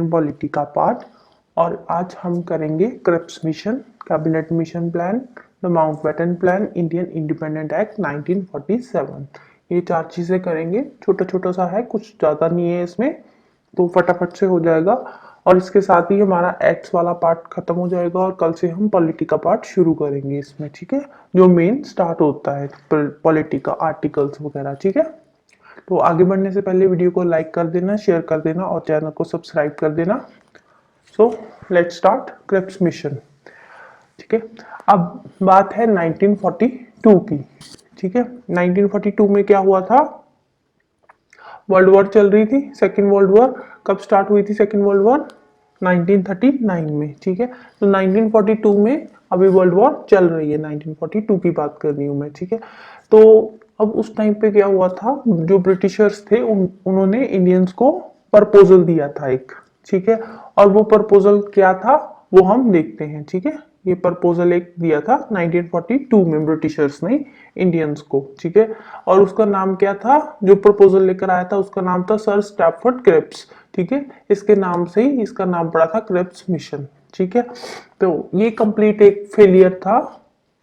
Polity का part. और आज हम करेंगे Cripps mission, cabinet mission plan, the Mountbatten plan, Indian independent act 1947। ये 4 चीजें करेंगे। छोटा छोटा सा है, कुछ ज्यादा नहीं है इसमें, तो फटाफट से हो जाएगा। और इसके साथ ही हमारा एक्ट्स वाला पार्ट खत्म हो जाएगा और कल से हम पॉलिटी का पार्ट शुरू करेंगे इसमें, ठीक है, जो मेन स्टार्ट होता है पॉलिटी का, आर्टिकल्स वगैरह, ठीक है। तो आगे बढ़ने से पहले वीडियो को लाइक कर देना, शेयर कर देना और चैनल को सब्सक्राइब कर देना। So let's start Cripps mission, ठीक है। अब बात है 1942 की, ठीक है। 1942 में क्या हुआ था? वर्ल्ड वॉर चल रही थी, सेकेंड वर्ल्ड वॉर। कब स्टार्ट हुई थी सेकेंड वर्ल्ड वॉर? 1939 में, ठीक है। तो 1942 में अभी वर्ल्ड वॉर चल रही है, 1942 की बात कर रही हूँ मैं, ठीक है। तो अब उस टाइम पे क्या हुआ था, जो ब्रिटिशर्स थे उन्होंने इंडियंस को प्रपोजल दिया था एक, ठीक है। और वो प्रपोजल क्या था वो हम देखते हैं, ठीक है। ये प्रपोजल एक दिया था 1942 में ब्रिटिशर्स ने इंडियंस को, ठीक है। और उसका नाम क्या था, जो प्रपोजल लेकर आया था उसका नाम था सर स्टैफोर्ड क्रिप्स, ठीक है। इसके नाम से ही इसका नाम पड़ा था क्रिप्स मिशन, ठीक है। तो ये कंप्लीट एक फेलियर था,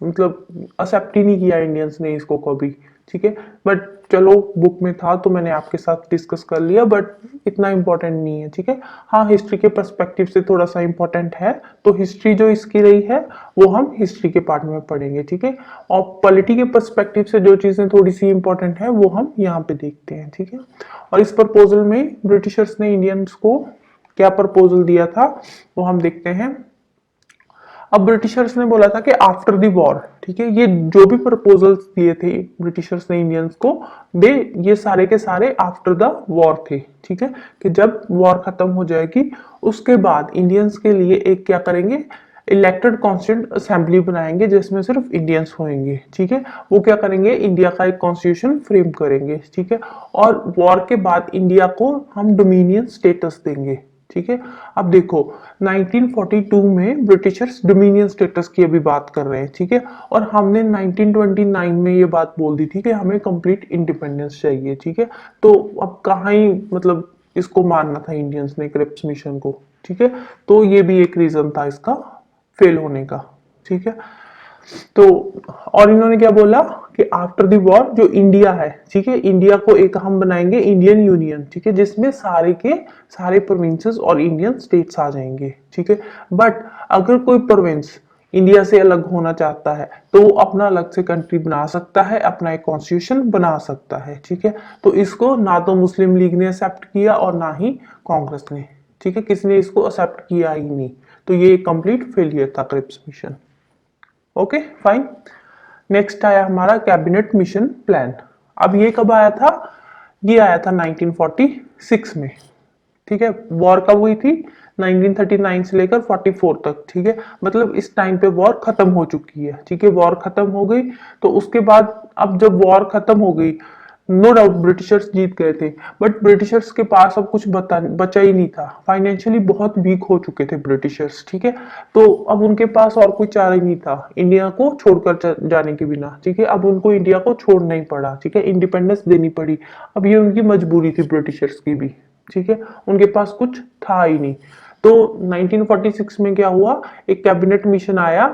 मतलब एक्सेप्ट ही नहीं किया इंडियंस ने इसको कभी, ठीक है। बट चलो बुक में था तो मैंने आपके साथ डिस्कस कर लिया, बट इतना इम्पोर्टेंट नहीं है, ठीक है। हाँ, हिस्ट्री के पर्सपेक्टिव से थोड़ा सा इम्पोर्टेंट है, तो हिस्ट्री जो इसकी रही है वो हम हिस्ट्री के पार्ट में पढ़ेंगे, ठीक है। और पॉलिटी के पर्सपेक्टिव से जो चीजें थोड़ी सी इम्पोर्टेंट है वो हम यहाँ पे देखते हैं, ठीक है। और इस प्रपोजल में ब्रिटिशर्स ने इंडियंस को क्या प्रपोजल दिया था वो हम देखते हैं। अब ब्रिटिशर्स ने बोला था कि आफ्टर द वॉर, ठीक है, ये जो भी प्रपोजल्स दिए थे ब्रिटिशर्स ने इंडियंस को, दे ये सारे के सारे आफ्टर द वॉर थे, ठीक है। कि जब वॉर खत्म हो जाएगी उसके बाद इंडियंस के लिए एक क्या करेंगे, इलेक्टेड कॉन्स्टिट्यूंट असेंबली बनाएंगे जिसमें सिर्फ इंडियंस होंगे, ठीक है। वो क्या करेंगे, इंडिया का एक कॉन्स्टिट्यूशन फ्रेम करेंगे, ठीक है। और वॉर के बाद इंडिया को हम डोमिनियन स्टेटस देंगे, ठीक है। अब देखो 1942 में ब्रिटिशर्स डोमिनियन स्टेटस की अभी बात कर रहे हैं, ठीक है। और हमने 1929 में ये बात बोल दी थी कि हमें कंप्लीट इंडिपेंडेंस चाहिए, ठीक है। तो अब कहाँ ही मतलब इसको मानना था इंडियंस ने क्रिप्स मिशन को, ठीक है। तो ये भी एक रीजन था इसका फेल होने का, ठीक है। तो और इन्होंने क्या बोला कि आफ्टर द वॉर जो इंडिया है, ठीक है, इंडिया को एक हम बनाएंगे इंडियन यूनियन, ठीक है, जिसमें सारे के सारे प्रोविंसेस और इंडियन स्टेट्स आ जाएंगे, ठीक है। बट अगर कोई प्रोविंस इंडिया से अलग होना चाहता है तो वो अपना अलग से कंट्री बना सकता है, अपना एक कॉन्स्टिट्यूशन बना सकता है, ठीक है। तो इसको ना तो मुस्लिम लीग ने एक्सेप्ट किया और ना ही कांग्रेस ने, ठीक है, किसी ने इसको एक्सेप्ट किया ही नहीं। तो ये कंप्लीट फेलियर था Cripps mission. Okay fine. Next आया हमारा कैबिनेट मिशन प्लान। अब ये कब आया था? ये आया था 1946 में, ठीक है। वॉर कब हुई थी? 1939 से लेकर 44 तक, ठीक है। मतलब इस टाइम पे वॉर खत्म हो चुकी है, ठीक है। वॉर खत्म हो गई तो उसके बाद अब जब वॉर खत्म हो गई, नो डाउट ब्रिटिशर्स जीत गए थे, बट ब्रिटिशर्स के पास अब कुछ बचा ही नहीं था। फाइनेंशियली बहुत वीक हो चुके थे ब्रिटिशर्स, ठीक है। तो अब उनके पास और कोई चारा ही नहीं था इंडिया को छोड़कर जाने के बिना, ठीक है। अब उनको इंडिया को छोड़ना ही पड़ा, ठीक है, इंडिपेंडेंस देनी पड़ी। अब ये उनकी मजबूरी थी ब्रिटिशर्स की भी, ठीक है, उनके पास कुछ था ही नहीं। तो 1946 में क्या हुआ, एक कैबिनेट मिशन आया।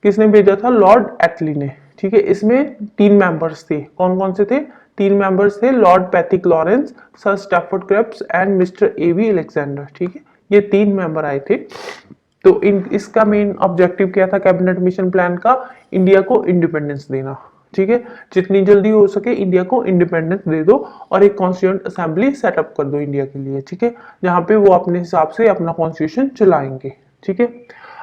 किसने भेजा था? लॉर्ड एटली ने, ठीक है। इसमें 3 मेंबर्स थे। कौन कौन से थे? 3 मेंबर्स थे, lord Pethick Lawrence, sir Stafford Cripps and mister A V Alexander, ठीक है। ये 3 मेंबर आए थे। तो इसका मेन ऑब्जेक्टिव क्या था कैबिनेट मिशन प्लान का? इंडिया को इंडिपेंडेंस देना, ठीक है। जितनी जल्दी हो सके इंडिया को इंडिपेंडेंस दे दो और एक कॉन्स्टिट्यूएंट असेंबली सेटअप कर दो इंडिया के लिए, ठीक है, जहां पे वो अपने हिसाब से अपना कॉन्स्टिट्यूशन चलाएंगे, ठीक है।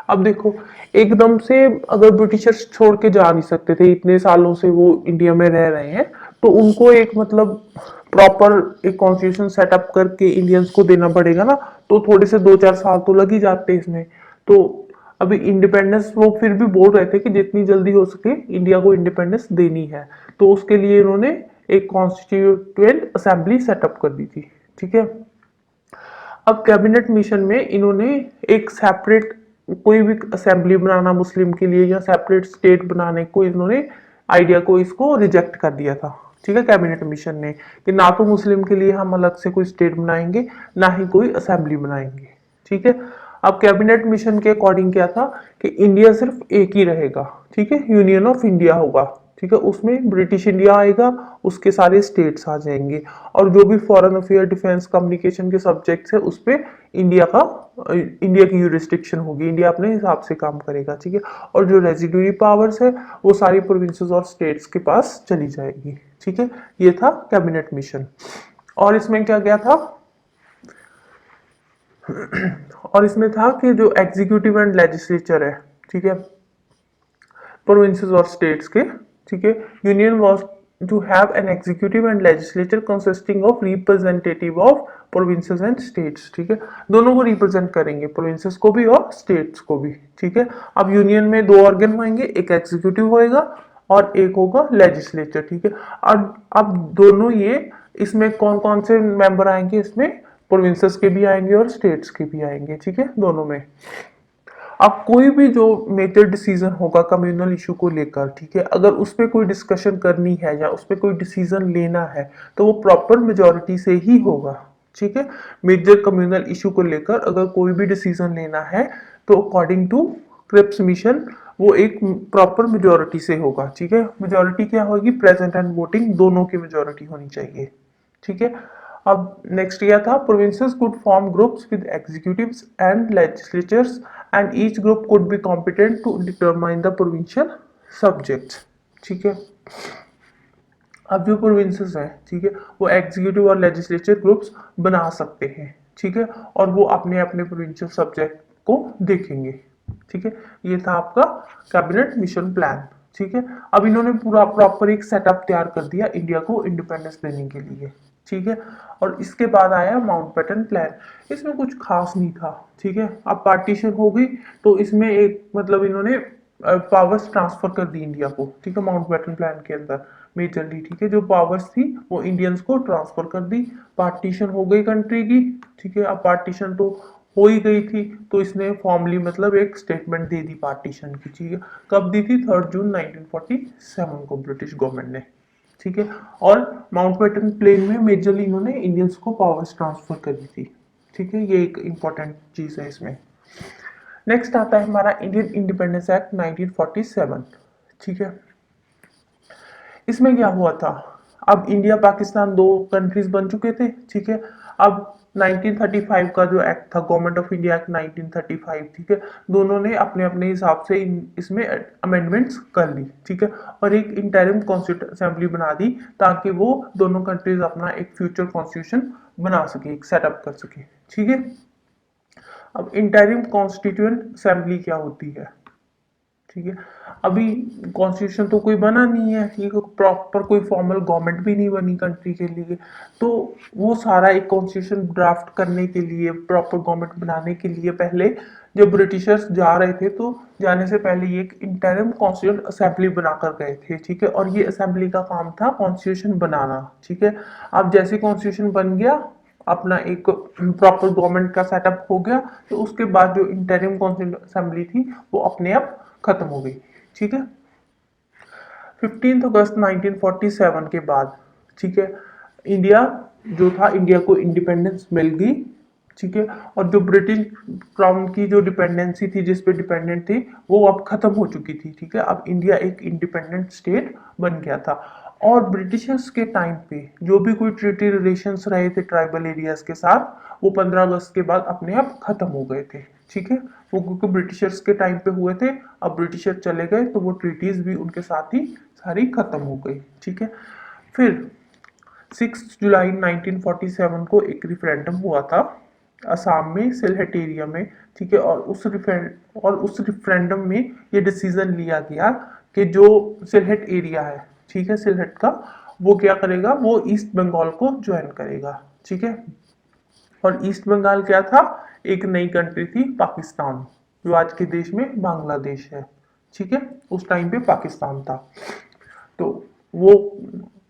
अब देखो एकदम से अगर ब्रिटिशर्स छोड़ के जा नहीं सकते थे, इतने सालों से वो इंडिया में रह रहे हैं, तो उनको एक मतलब प्रॉपर एक कॉन्स्टिट्यूशन सेटअप करके इंडियंस को देना पड़ेगा ना। तो थोड़े से 2-4 साल तो लग ही जाते इसमें। तो अभी इंडिपेंडेंस वो फिर भी बोल रहे थे कि जितनी जल्दी हो सके इंडिया को इंडिपेंडेंस देनी है। तो उसके लिए इन्होंने एक कॉन्स्टिट्यूएंट असेंबली सेटअप कर दी थी, ठीक है। अब कैबिनेट मिशन में इन्होंने एक सेपरेट कोई भी असेंबली बनाना मुस्लिम के लिए या सेपरेट स्टेट बनाने को इन्होंने आइडिया को इसको रिजेक्ट कर दिया था, ठीक है, कैबिनेट मिशन ने, कि ना तो मुस्लिम के लिए हम अलग से कोई स्टेट बनाएंगे ना ही कोई असेंबली बनाएंगे, ठीक है। अब कैबिनेट मिशन के अकॉर्डिंग क्या था कि इंडिया सिर्फ एक ही रहेगा, ठीक है, यूनियन ऑफ इंडिया होगा, ठीक है, उसमें ब्रिटिश इंडिया आएगा, उसके सारे स्टेट्स आ जाएंगे, और जो भी फॉरेन अफेयर, डिफेंस, कम्युनिकेशन के सब्जेक्ट्स है उस पे इंडिया की यूरिस्डिक्शन होगी, इंडिया अपने हिसाब से काम करेगा, ठीक है। और जो रेजिडुअरी पावर्स है वो सारी प्रोविंसेस और स्टेट्स के पास चली जाएगी, ठीक है। ये था कैबिनेट मिशन। और इसमें क्या क्या था, और इसमें था कि जो एग्जीक्यूटिव एंड लेजिस्लेचर है, ठीक है, प्रोविंसेस और स्टेट्स के, ठीक है, union was to have an executive and legislature consisting of representative of provinces and states, ठीक है, दोनों को रिप्रेजेंट करेंगे, प्रोविंसेस को भी और स्टेट्स को भी, ठीक है। अब यूनियन में दो ऑर्गन होंगे, एक एग्जीक्यूटिव होएगा और एक होगा लेजिस्लेचर, ठीक है। अब दोनों ये, इसमें कौन कौन से मेंबर आएंगे, इसमें प्रोविंसेस के भी आएंगे और स्टेट्स के भी आएंगे, ठीक है, दोनों में। अब कोई भी जो मेजर डिसीजन होगा कम्युनल इशू को लेकर, ठीक है, अगर उस पर कोई डिस्कशन करनी है या उस पर कोई डिसीजन लेना है तो वो प्रॉपर मेजोरिटी से ही होगा, ठीक है। मेजर कम्युनल इशू को लेकर अगर कोई भी डिसीजन लेना है तो अकॉर्डिंग टू क्रिप्स मिशन वो एक प्रॉपर मेजोरिटी से होगा, ठीक है। मेजोरिटी क्या होगी, प्रेजेंट एंड वोटिंग दोनों की मेजोरिटी होनी चाहिए, ठीक है। अब नेक्स्ट क्या था, provinces could form groups with executives and legislatures and each group could be competent to determine the provincial subjects, ठीक है। अब जो प्रोविंसेस हैं, ठीक है, वो एग्जीक्यूटिव और लेजिस्लेचर ग्रुप्स बना सकते हैं, ठीक है, और वो अपने अपने प्रोविंशियल सब्जेक्ट को देखेंगे, ठीक है। ये था आपका कैबिनेट मिशन प्लान, ठीक है। अब इन्होंने पूरा प्रॉपर एक सेटअप तैयार कर दिया इंडिया को इंडिपेंडेंस देने के लिए, ठीक है। और इसके बाद आया माउंटबेटन प्लान, इसमें कुछ खास नहीं था, ठीक है। अब पार्टीशन हो गई तो इसमें एक मतलब इन्होंने पावर्स ट्रांसफर कर दी इंडिया को, ठीक है, माउंटबेटन प्लान के अंदर मेजरली, ठीक है, जो पावर्स थी वो इंडियंस को ट्रांसफर कर दी, पार्टीशन हो गई कंट्री की, ठीक है। अब पार्टीशन तो हो ही गई थी तो इसने फॉर्मली मतलब एक स्टेटमेंट दे दी पार्टीशन की, ठीक है। कब दी थी, 3 जून 1947 को ब्रिटिश गवर्नमेंट ने, ठीक है। और माउंटबेटन प्लेन में मेजरली इन्होंने इंडियंस को पावर्स ट्रांसफर करी थी, ठीक है, ये एक इंपॉर्टेंट चीज है इसमें। नेक्स्ट आता है हमारा इंडियन इंडिपेंडेंस एक्ट 1947, ठीक है। इसमें क्या हुआ था, अब इंडिया पाकिस्तान दो कंट्रीज बन चुके थे, ठीक है। अब 1935 का जो एक्ट था, गवर्नमेंट ऑफ इंडिया एक्ट 1935, ठीक है, दोनों ने अपने अपने हिसाब से इसमें अमेंडमेंट्स कर ली, ठीक है, और एक इंटरिम कॉन्स्टिट्यूशन असेंबली बना दी ताकि वो दोनों कंट्रीज अपना एक फ्यूचर कॉन्स्टिट्यूशन बना सके, एक सेटअप कर सके, ठीक है। अब इंटरिम कॉन्स्टिट्यूएंट असेंबली क्या होती है, ठीक है। अभी कॉन्स्टिट्यूशन तो कोई बना नहीं है, ठीक है, प्रॉपर कोई फॉर्मल गवर्नमेंट भी नहीं बनी कंट्री के लिए, तो वो सारा एक कॉन्स्टिट्यूशन ड्राफ्ट करने के लिए, प्रॉपर गवर्नमेंट बनाने के लिए पहले जब ब्रिटिशर्स जा रहे थे तो जाने से पहले ये एक इंटरिम कॉन्स्टिट्यूशन असेंबली बनाकर गए थे, ठीक है। और ये असेंबली का काम था कॉन्स्टिट्यूशन बनाना, ठीक है। अब जैसे कॉन्स्टिट्यूशन बन गया, अपना एक प्रॉपर गवर्नमेंट का सेटअप हो गया, तो उसके बाद जो इंटरिम कॉन्स्टिट्यूशन असेंबली थी वो अपने आप खत्म हो गई, ठीक है। 15 अगस्त 1947 के बाद, ठीक है, इंडिया जो था, इंडिया को इंडिपेंडेंस मिल गई, ठीक है। और जो ब्रिटिश क्राउन की जो डिपेंडेंसी थी, जिस पे डिपेंडेंट थी, वो अब खत्म हो चुकी थी, ठीक है। अब इंडिया एक इंडिपेंडेंट स्टेट बन गया था। और ब्रिटिशर्स के टाइम पे जो भी कोई ट्रीटी रिलेशंस रहे थे ट्राइबल एरियाज के साथ, वो 15 अगस्त के बाद अपने आप खत्म हो गए थे, ठीक है। वो क्योंकि ब्रिटिशर्स के टाइम पे हुए थे, अब ब्रिटिशर चले गए तो वो ट्रीटीज भी उनके साथ ही सारी खत्म हो गई, ठीक है। फिर 6 जुलाई 1947 को एक रिफरेंडम हुआ था असम में, सिलहट एरिया में, ठीक है। और उस रिफरेंडम में ये डिसीजन लिया गया कि जो सिलहट एरिया है, ठीक है, सिलहट का, वो क्या करेगा, वो ईस्ट बंगाल को ज्वाइन करेगा, ठीक है। और ईस्ट बंगाल क्या था, एक नई कंट्री थी पाकिस्तान, जो आज के देश में बांग्लादेश है, ठीक है, उस टाइम पे पाकिस्तान था। तो वो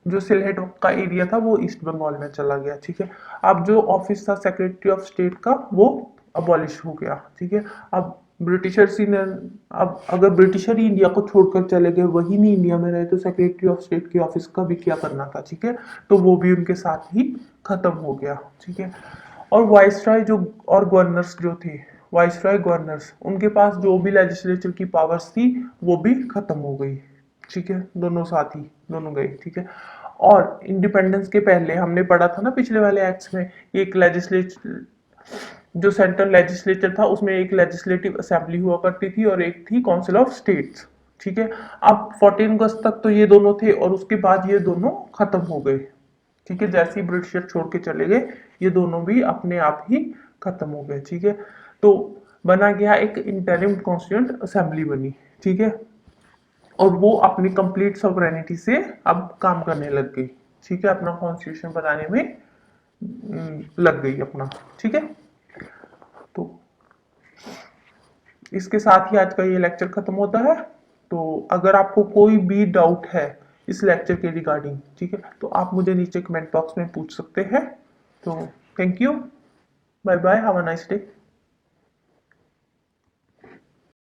जो सिलहट का एरिया था वो ईस्ट बंगाल में चला गया, ठीक है। अब जो ऑफिस था सेक्रेटरी ऑफ स्टेट का वो अबॉलिश हो गया, ठीक है। अब ब्रिटिशर्स ही ने, अब अगर ब्रिटिशर ही इंडिया को छोड़कर चले गए, वही नहीं इंडिया में रहे, तो सेक्रेटरी ऑफ स्टेट के ऑफिस का भी क्या करना था, ठीक है। तो वो भी उनके साथ ही खत्म हो गया, ठीक है। और वाइसरॉय जो और गवर्नर्स जो थे, वाइसरॉय गवर्नर्स, उनके पास जो भी लेजिस्लेचर की पावर्स थी वो भी खत्म हो गई। ठीक है, दोनों साथी दोनों गए। ठीक है, और इंडिपेंडेंस के पहले हमने पढ़ा था ना पिछले वाले एक्ट्स में, एक लेजिस्लेचर जो सेंट्रल लेजिस्लेचर था उसमें एक लेजिस्लेटिव असेंबली हुआ करती थी और एक थी काउंसिल ऑफ स्टेट्स। ठीक है, अब 14 अगस्त तक तो ये दोनों थे और उसके बाद ये दोनों खत्म हो गए। ठीक है, जैसे ही ब्रिटिशर छोड़ के चले गए ये दोनों भी अपने आप ही खत्म हो गए। ठीक है, तो बना गया एक इंटरिम कॉन्स्टिट्यूएंट असेंबली बनी। ठीक है, और वो अपनी कंप्लीट सॉवरेनिटी से अब काम करने लग गई। ठीक है, अपना कॉन्स्टिट्यूशन बनाने में लग गई अपना। ठीक है, तो इसके साथ ही आज का ये लेक्चर खत्म होता है। तो अगर आपको कोई भी डाउट है इस लेक्चर के रिगार्डिंग, ठीक है, तो आप मुझे नीचे कमेंट बॉक्स में पूछ सकते हैं। तो thank you, bye bye, have a nice day.